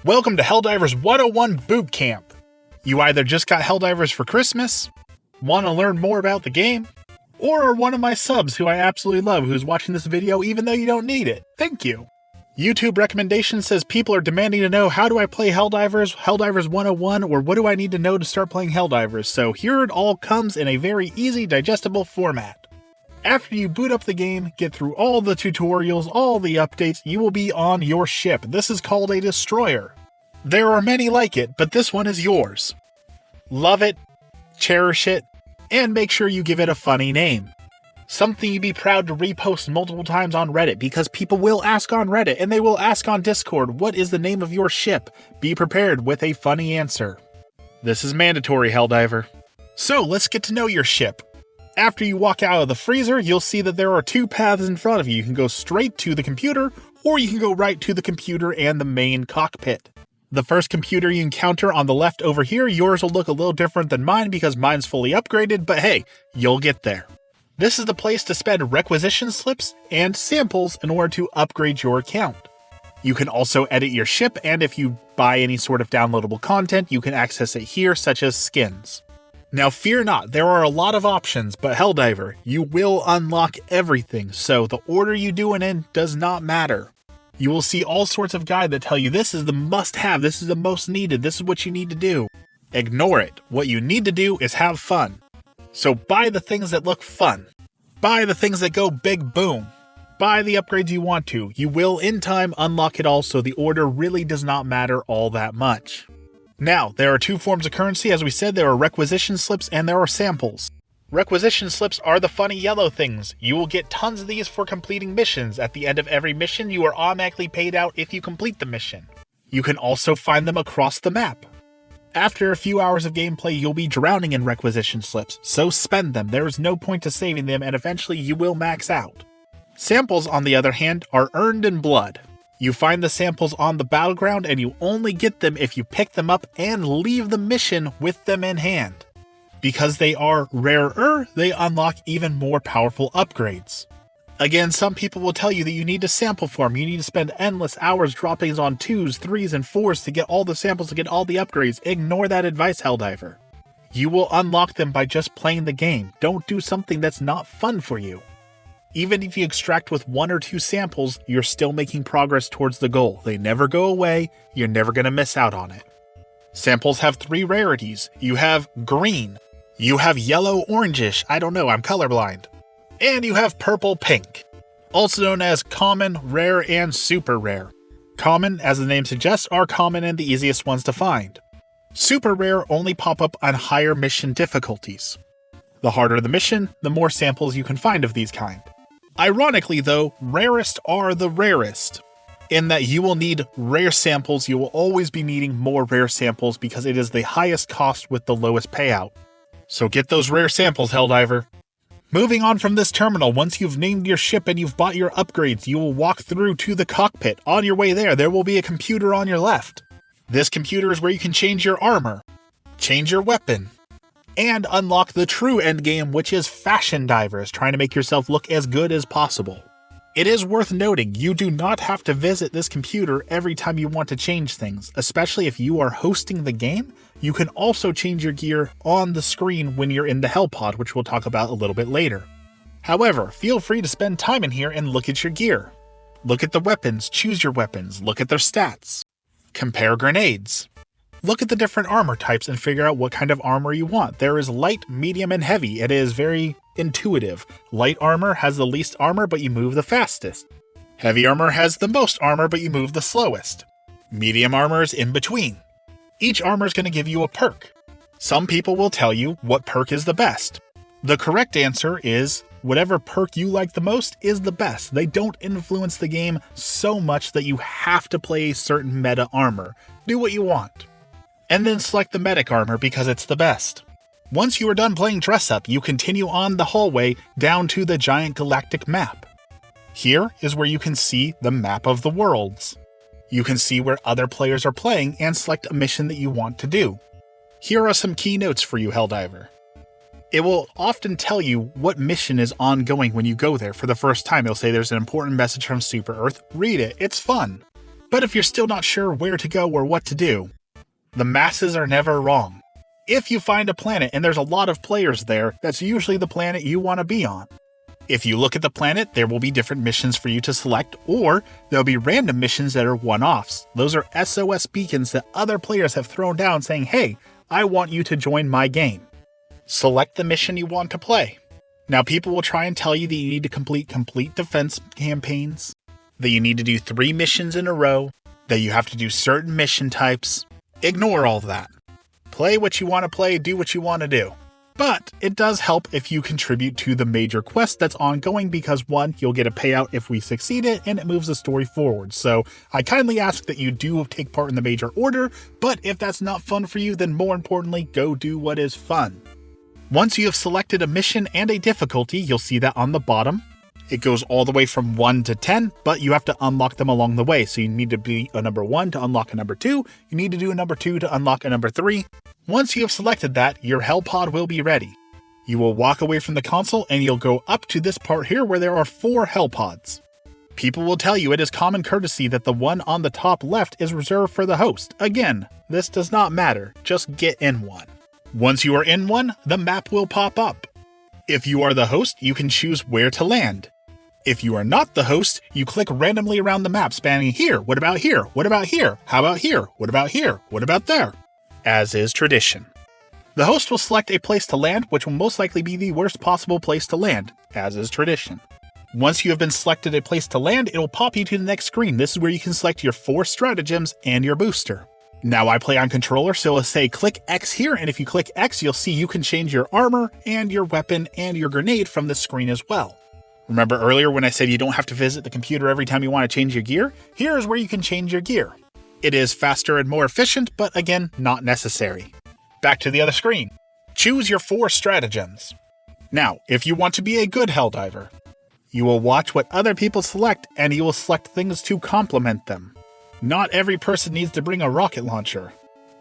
Welcome to Helldivers 101 Bootcamp. You either just got Helldivers for Christmas, want to learn more about the game, or are one of my subs who I absolutely love who's watching this video even though you don't need it. Thank you. YouTube recommendation says people are demanding to know how do I play Helldivers, Helldivers 101, or what do I need to know to start playing Helldivers, so here it all comes in a very easy, digestible format. After you boot up the game, get through all the tutorials, all the updates, you will be on your ship. This is called a destroyer. There are many like it, but this one is yours. Love it, cherish it, and make sure you give it a funny name. Something you'd be proud to repost multiple times on Reddit, because people will ask on Reddit, and they will ask on Discord, what is the name of your ship? Be prepared with a funny answer. This is mandatory, Helldiver. So let's get to know your ship. After you walk out of the freezer, you'll see that there are two paths in front of you. You can go straight to the computer, or you can go right to the computer and the main cockpit. The first computer you encounter on the left over here, yours will look a little different than mine because mine's fully upgraded, but hey, you'll get there. This is the place to spend requisition slips and samples in order to upgrade your account. You can also edit your ship, and if you buy any sort of downloadable content, you can access it here, such as skins. Now fear not, there are a lot of options, but Helldiver, you will unlock everything, so the order you do it in does not matter. You will see all sorts of guides that tell you this is the must-have, this is the most needed, this is what you need to do. Ignore it. What you need to do is have fun. So buy the things that look fun. Buy the things that go big boom. Buy the upgrades you want to. You will, in time, unlock it all, so the order really does not matter all that much. Now, there are two forms of currency. As we said, there are requisition slips and there are samples. Requisition slips are the funny yellow things. You will get tons of these for completing missions. At the end of every mission, you are automatically paid out if you complete the mission. You can also find them across the map. After a few hours of gameplay, you'll be drowning in requisition slips, so spend them. There is no point to saving them, and eventually you will max out. Samples, on the other hand, are earned in blood. You find the samples on the battleground, and you only get them if you pick them up and leave the mission with them in hand. Because they are rarer, they unlock even more powerful upgrades. Again, some people will tell you that you need to sample farm, you need to spend endless hours dropping on 2s, 3s, and 4s to get all the samples, to get all the upgrades. Ignore that advice, Helldiver. You will unlock them by just playing the game. Don't do something that's not fun for you. Even if you extract with 1 or 2 samples, you're still making progress towards the goal. They never go away, you're never going to miss out on it. Samples have 3 rarities. You have green. You have yellow orangish, I don't know, I'm colorblind. And you have purple pink. Also known as common, rare, and super rare. Common, as the name suggests, are common and the easiest ones to find. Super rare only pop up on higher mission difficulties. The harder the mission, the more samples you can find of these kind. Ironically though, rarest are the rarest, in that you will need rare samples. You will always be needing more rare samples because it is the highest cost with the lowest payout. So get those rare samples, Helldiver. Moving on from this terminal, once you've named your ship and you've bought your upgrades, you will walk through to the cockpit. On your way there will be a computer on your left. This computer is where you can change your armor, change your weapon, and unlock the true endgame, which is fashion divers, trying to make yourself look as good as possible. It is worth noting, you do not have to visit this computer every time you want to change things, especially if you are hosting the game. You can also change your gear on the screen when you're in the Hell Pod, which we'll talk about a little bit later. However, feel free to spend time in here and look at your gear. Look at the weapons, choose your weapons, look at their stats. Compare grenades. Look at the different armor types and figure out what kind of armor you want. There is light, medium, and heavy. It is very intuitive. Light armor has the least armor, but you move the fastest. Heavy armor has the most armor, but you move the slowest. Medium armor is in between. Each armor is going to give you a perk. Some people will tell you what perk is the best. The correct answer is whatever perk you like the most is the best. They don't influence the game so much that you have to play a certain meta armor. Do what you want. And then select the medic armor because it's the best. Once you are done playing Dress Up, you continue on the hallway down to the giant galactic map. Here is where you can see the map of the worlds. You can see where other players are playing and select a mission that you want to do. Here are some key notes for you, Helldiver. It will often tell you what mission is ongoing when you go there for the first time. It'll say there's an important message from Super Earth. Read it, it's fun. But if you're still not sure where to go or what to do, the masses are never wrong. If you find a planet and there's a lot of players there, that's usually the planet you want to be on. If you look at the planet, there will be different missions for you to select, or there'll be random missions that are one-offs. Those are SOS beacons that other players have thrown down saying, hey, I want you to join my game. Select the mission you want to play. Now, people will try and tell you that you need to complete defense campaigns, that you need to do 3 missions in a row, that you have to do certain mission types. Ignore all that. Play what you want to play, do what you want to do. But it does help if you contribute to the major quest that's ongoing because 1, you'll get a payout if we succeed it, and it moves the story forward. So I kindly ask that you do take part in the major order, but if that's not fun for you, then more importantly, go do what is fun. Once you have selected a mission and a difficulty, you'll see that on the bottom. It goes all the way from 1 to 10, but you have to unlock them along the way. So you need to be a number 1 to unlock a number 2. You need to do a number 2 to unlock a number 3. Once you have selected that, your hell pod will be ready. You will walk away from the console and you'll go up to this part here where there are 4 hell pods. People will tell you it is common courtesy that the one on the top left is reserved for the host. Again, this does not matter, just get in one. Once you are in one, the map will pop up. If you are the host, you can choose where to land. If you are not the host, you click randomly around the map spanning here, what about here, what about here, how about here, what about here, what about there, as is tradition. The host will select a place to land, which will most likely be the worst possible place to land, as is tradition. Once you have been selected a place to land, it will pop you to the next screen. This is where you can select your 4 stratagems and your booster. Now I play on controller, so it'll say click X here, and if you click X, you'll see you can change your armor and your weapon and your grenade from the screen as well. Remember earlier when I said you don't have to visit the computer every time you want to change your gear? Here is where you can change your gear. It is faster and more efficient, but again, not necessary. Back to the other screen. Choose your 4 stratagems. Now, if you want to be a good Helldiver, you will watch what other people select and you will select things to complement them. Not every person needs to bring a rocket launcher.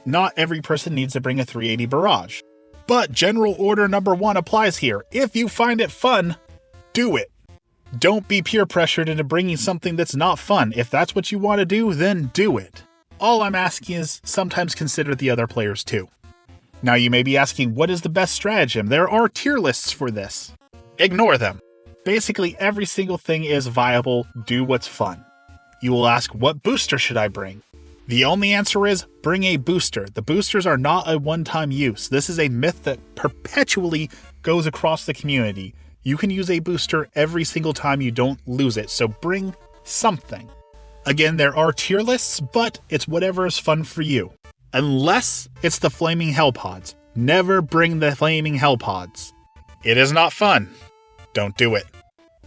Not every person needs to bring a 380 barrage. But general order number 1 applies here. If you find it fun, do it. Don't be peer pressured into bringing something that's not fun. If that's what you want to do, then do it. All I'm asking is sometimes consider the other players too. Now you may be asking, what is the best stratagem? There are tier lists for this. Ignore them. Basically every single thing is viable. Do what's fun. You will ask, what booster should I bring? The only answer is bring a booster. The boosters are not a one-time use. This is a myth that perpetually goes across the community. You can use a booster every single time, you don't lose it, so bring something. Again, there are tier lists, but it's whatever is fun for you. Unless it's the Flaming Hell Pods. Never bring the Flaming Hell Pods. It is not fun. Don't do it.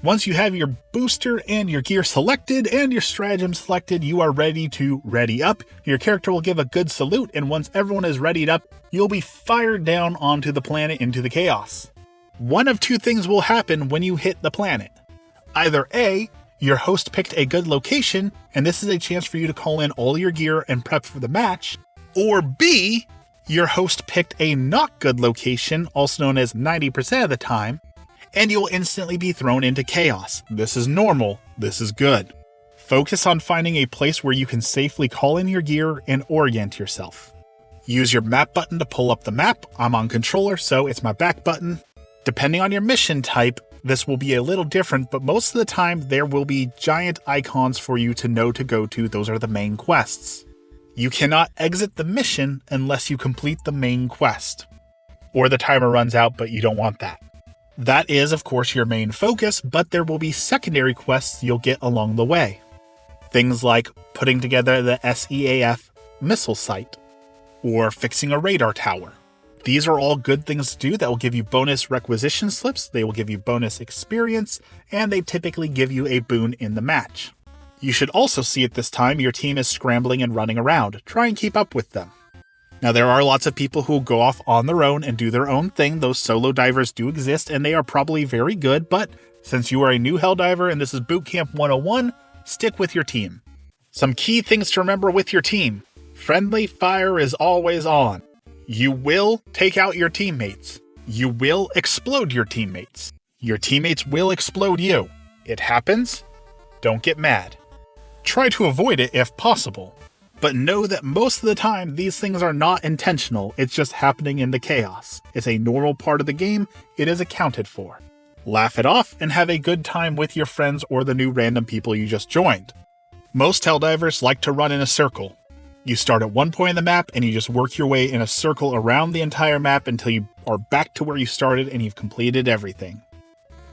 Once you have your booster and your gear selected and your stratagem selected, you are ready to ready up. Your character will give a good salute, and once everyone is readied up, you'll be fired down onto the planet into the chaos. One of 2 things will happen when you hit the planet. Either A, your host picked a good location, and this is a chance for you to call in all your gear and prep for the match, or B, your host picked a not good location, also known as 90% of the time, and you will instantly be thrown into chaos. This is normal, this is good. Focus on finding a place where you can safely call in your gear and orient yourself. Use your map button to pull up the map. I'm on controller, so it's my back button. Depending on your mission type, this will be a little different, but most of the time there will be giant icons for you to know to go to. Those are the main quests. You cannot exit the mission unless you complete the main quest, or the timer runs out, but you don't want that. That is, of course, your main focus, but there will be secondary quests you'll get along the way. Things like putting together the SEAF missile site, or fixing a radar tower. These are all good things to do that will give you bonus requisition slips, they will give you bonus experience, and they typically give you a boon in the match. You should also see at this time your team is scrambling and running around. Try and keep up with them. Now there are lots of people who will go off on their own and do their own thing. Those solo divers do exist and they are probably very good, but since you are a new Helldiver and this is Bootcamp 101, stick with your team. Some key things to remember with your team. Friendly fire is always on. You will take out your teammates. You will explode your teammates. Your teammates will explode you. It happens. Don't get mad. Try to avoid it if possible. But know that most of the time, these things are not intentional, it's just happening in the chaos. It's a normal part of the game, it is accounted for. Laugh it off and have a good time with your friends or the new random people you just joined. Most Helldivers like to run in a circle. You start at one point in the map and you just work your way in a circle around the entire map until you are back to where you started and you've completed everything.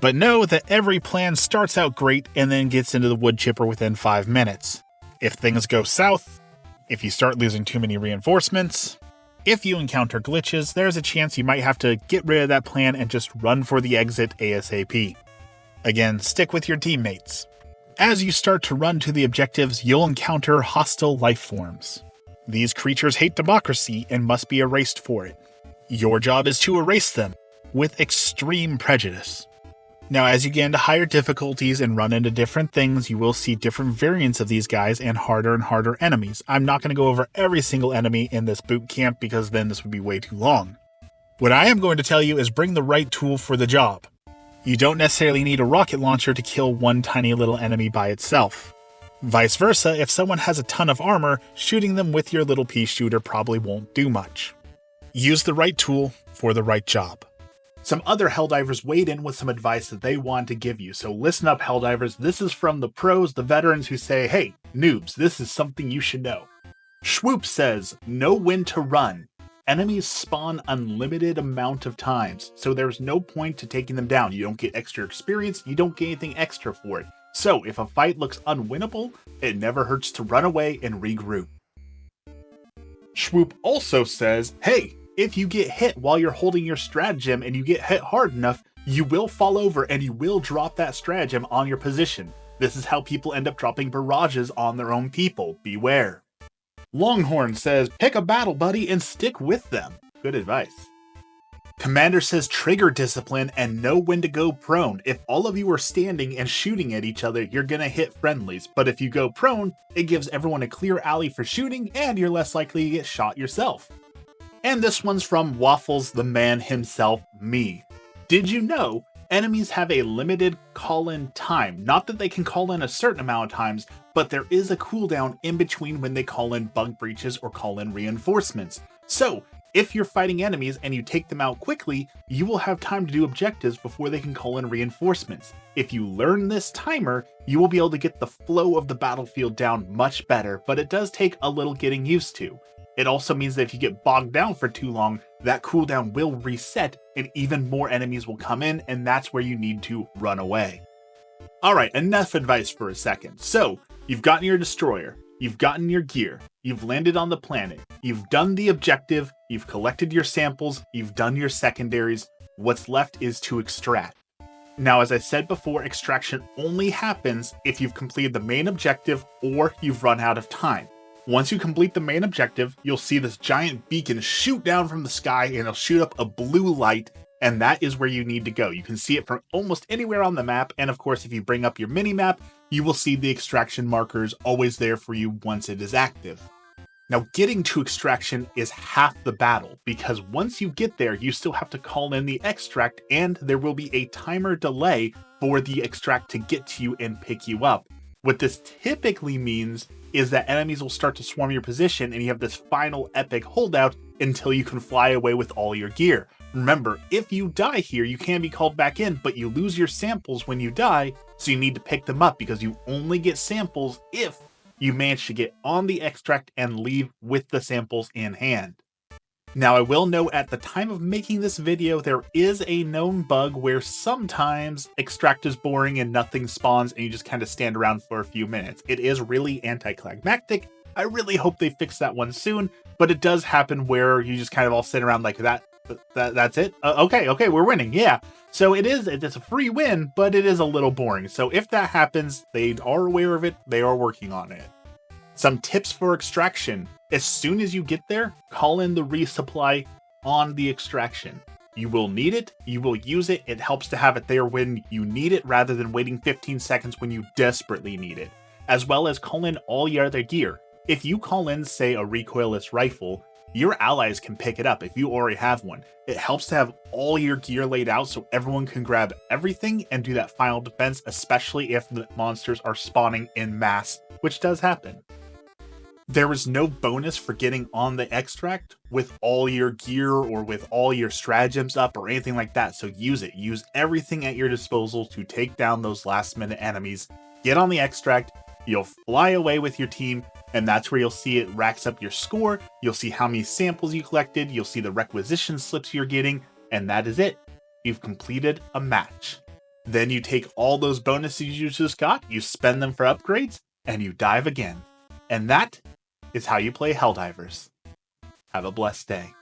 But know that every plan starts out great and then gets into the wood chipper within 5 minutes. If things go south, if you start losing too many reinforcements, if you encounter glitches, there's a chance you might have to get rid of that plan and just run for the exit ASAP. Again, stick with your teammates. As you start to run to the objectives, you'll encounter hostile life forms. These creatures hate democracy and must be erased for it. Your job is to erase them, with extreme prejudice. Now, as you get into higher difficulties and run into different things, you will see different variants of these guys and harder enemies. I'm not going to go over every single enemy in this boot camp because then this would be way too long. What I am going to tell you is bring the right tool for the job. You don't necessarily need a rocket launcher to kill one tiny little enemy by itself. Vice versa, if someone has a ton of armor, shooting them with your little pea shooter probably won't do much. Use the right tool for the right job. Some other Helldivers weighed in with some advice that they want to give you, so listen up, Helldivers. This is from the pros, the veterans who say, hey, noobs, this is something you should know. Schwoop says, know when to run. Enemies spawn unlimited amount of times, so there's no point to taking them down. You don't get extra experience, you don't get anything extra for it. So if a fight looks unwinnable, it never hurts to run away and regroup. Schwoop also says, hey, if you get hit while you're holding your stratagem and you get hit hard enough, you will fall over and you will drop that stratagem on your position. This is how people end up dropping barrages on their own people. Beware. Longhorn says, pick a battle buddy and stick with them. Good advice. Commander says, trigger discipline and know when to go prone. If all of you are standing and shooting at each other, you're gonna hit friendlies. But if you go prone, it gives everyone a clear alley for shooting and you're less likely to get shot yourself. And this one's from Waffles the man himself, me. Did you know enemies have a limited call-in time? Not that they can call in a certain amount of times, but there is a cooldown in between when they call in bug breaches or call in reinforcements. So, if you're fighting enemies and you take them out quickly, you will have time to do objectives before they can call in reinforcements. If you learn this timer, you will be able to get the flow of the battlefield down much better, but it does take a little getting used to. It also means that if you get bogged down for too long, that cooldown will reset and even more enemies will come in, and that's where you need to run away. Alright, enough advice for a second. So, you've gotten your destroyer, you've gotten your gear, you've landed on the planet, you've done the objective, you've collected your samples, you've done your secondaries. What's left is to extract. Now, as I said before, extraction only happens if you've completed the main objective or you've run out of time. Once you complete the main objective, you'll see this giant beacon shoot down from the sky and it'll shoot up a blue light, and that is where you need to go. You can see it from almost anywhere on the map, and of course if you bring up your mini-map, you will see the extraction markers always there for you once it is active. Now, getting to extraction is half the battle, because once you get there, you still have to call in the extract, and there will be a timer delay for the extract to get to you and pick you up. What this typically means is that enemies will start to swarm your position and you have this final epic holdout until you can fly away with all your gear. Remember, if you die here, you can be called back in, but you lose your samples when you die, so you need to pick them up because you only get samples if you manage to get on the extract and leave with the samples in hand. Now, I will note at the time of making this video, there is a known bug where sometimes extract is boring and nothing spawns and you just kind of stand around for a few minutes. It is really anticlimactic. I really hope they fix that one soon, but it does happen where you just kind of all sit around like that's it? Okay, we're winning, yeah. So it's a free win, but it is a little boring. So if that happens, they are aware of it, they are working on it. Some tips for extraction. As soon as you get there, call in the resupply on the extraction. You will need it, you will use it, it helps to have it there when you need it rather than waiting 15 seconds when you desperately need it. As well as call in all your other gear. If you call in, say, a recoilless rifle, your allies can pick it up if you already have one. It helps to have all your gear laid out so everyone can grab everything and do that final defense, especially if the monsters are spawning en masse which does happen. There is no bonus for getting on the extract with all your gear or with all your stratagems up or anything like that, so use it. Use everything at your disposal to take down those last minute enemies. Get on the extract, you'll fly away with your team, and that's where you'll see it racks up your score. You'll see how many samples you collected, you'll see the requisition slips you're getting, and that is it. You've completed a match. Then you take all those bonuses you just got, you spend them for upgrades, and you dive again. And that is how you play Helldivers. Have a blessed day.